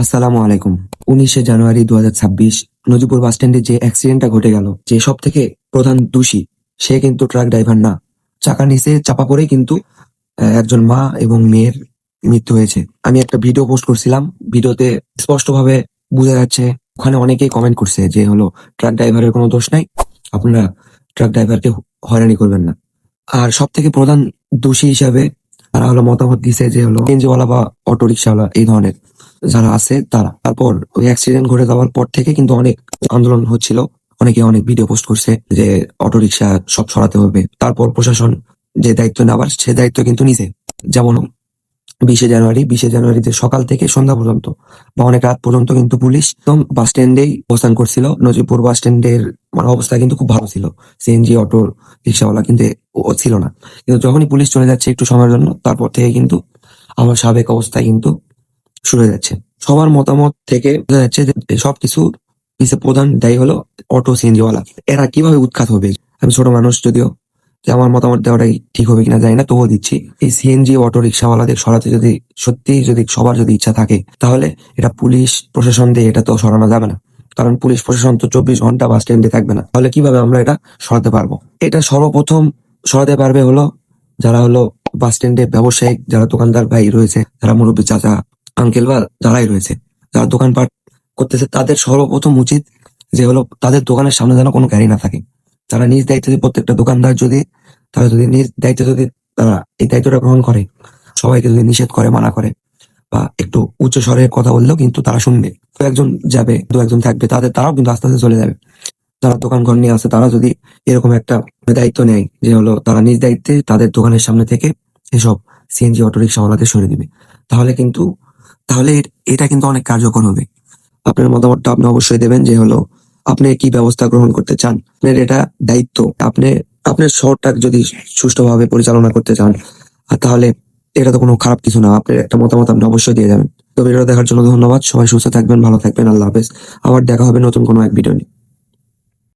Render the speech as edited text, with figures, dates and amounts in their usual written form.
আসসালামু আলাইকুম। 19শে জানুয়ারি 2026 নজিপুর বাস স্ট্যান্ডে যে অ্যাক্সিডেন্টটা ঘটে গেল, যে সব থেকে প্রধান দোষী সে কিন্তু ট্রাক ড্রাইভার না। চাকা নিচে চাপা পড়ে কিন্তু একজন মা এবং মেয়ের মৃত্যু হয়েছে। আমি একটা ভিডিও পোস্ট করছিলাম, ভিডিওতে স্পষ্টভাবে বোঝা যাচ্ছে, ওখানে অনেকেই কমেন্ট করছে যে হলো ট্রাক ড্রাইভারের কোনো দোষ নাই, আপনারা ট্রাক ড্রাইভারকে হয়রানি করবেন না। আর সব থেকে প্রধান দোষী হিসাবে তারা হলো মতামত দিছে যে হলো সিএনজিওয়ালা বা অটো রিক্সাওয়ালা, এই ধরনের যারা আছে তারা। তারপর ওই অ্যাক্সিডেন্ট ঘটে যাওয়ার পর থেকে কিন্তু অনেক আন্দোলন হচ্ছিল, অনেকে অনেক ভিডিও পোস্ট করছে যে অটো রিক্সা সব সরাতে হবে। তারপর প্রশাসন যে দায়িত্ব নেওয়ার সে দায়িত্ব কিন্তু নিছে। যেমন 20শে জানুয়ারিতে সকাল থেকে সন্ধ্যা পর্যন্ত বা অনেক রাত পর্যন্ত কিন্তু পুলিশ একদম বাস স্ট্যান্ডেই অবস্থান করছিল। নজিপুর বাস স্ট্যান্ডের মানে অবস্থা কিন্তু খুব ভালো ছিল, সিএনজি অটো রিক্সাওয়ালা কিন্তু ও ছিল না। কিন্তু যখনই পুলিশ চলে যাচ্ছে একটু সময়ের জন্য, তারপর থেকে কিন্তু আমার সাবেক অবস্থায় কিন্তু শুরু হয়ে যাচ্ছে। সবার মতামত থেকে বোঝা যাচ্ছে যে সবকিছু পিছে প্রধান দায়ী হলো অটো সিএনজি ওয়ালা। এরা কিভাবে উৎখাত হবে? আমি ছোট মানুষ যদিও, যে আমার মতামত দেওয়াটাই ঠিক হবে কিনা জানি না, তবুও দিচ্ছি। এই সিএনজি অটো রিক্সাওয়ালাদের সরাতে যদি সত্যি যদি সবার যদি ইচ্ছা থাকে, তাহলে এটা পুলিশ প্রশাসন দিয়ে এটা তো সরানো যাবে না। কারণ পুলিশ প্রশাসন তো 24 ঘন্টা বাস স্ট্যান্ডে থাকবে না। তাহলে কিভাবে আমরা এটা সরাতে পারবো? এটা সর্বপ্রথম সরাতে পারবে হলো যারা হলো বাস স্ট্যান্ডে ব্যবসায়িক, যারা দোকানদার ভাই রয়েছে, যারা মুরব্বী চাচা আঙ্কেল বা যারাই রয়েছে, যারা দোকানপাট করতেছে, তাদের সর্বপ্রথম উচিত যে হলো তাদের দোকানের সামনে যেন কোনো গাড়ি না থাকে। তারা নিজ দায়িত্বে যদি প্রত্যেকটা দোকানদার যদি তারা যদি নিজ দায়িত্বে যদি তারা এই দায়িত্বটা গ্রহণ করে, সবাইকে যদি নিষেধ করে, মানা করে, বা একটু উচ্চ স্বরে কথা বললেও কিন্তু তারা শুনবে। দু একজন যাবে, দু একজন থাকবে, তারাও কিন্তু আস্তে আস্তে চলে যাবে। যারা দোকান ঘর নিয়ে আছে তারা যদি এরকম একটা দায়িত্ব নেয় যে হলো তারা নিজ দায়িত্বে তাদের দোকানের সামনে থেকে এসব সিএনজি অটো রিক্সাওয়ালাদের সরিয়ে দিবে, তাহলে কিন্তু তাহলে এটা কিন্তু অনেক কার্যকর হবে। আপনার মতামতটা আপনি অবশ্যই দেবেন যে হলো আপনি কি ব্যবস্থা গ্রহণ করতে চান। আপনার এটা দায়িত্ব, আপনি আপনার শহরটা যদি সুষ্ঠুভাবে পরিচালনা করতে চান, আর তাহলে এটা তো কোনো খারাপ কিছু না। আপনার একটা মতামত আপনি অবশ্যই দিয়ে যাবেন। তো ভিডিওটা দেখার জন্য ধন্যবাদ। সবাই সুস্থ থাকবেন, ভালো থাকবেন। আল্লাহ হাফেজ। আবার দেখা হবে নতুন কোনো এক ভিডিও নিয়ে।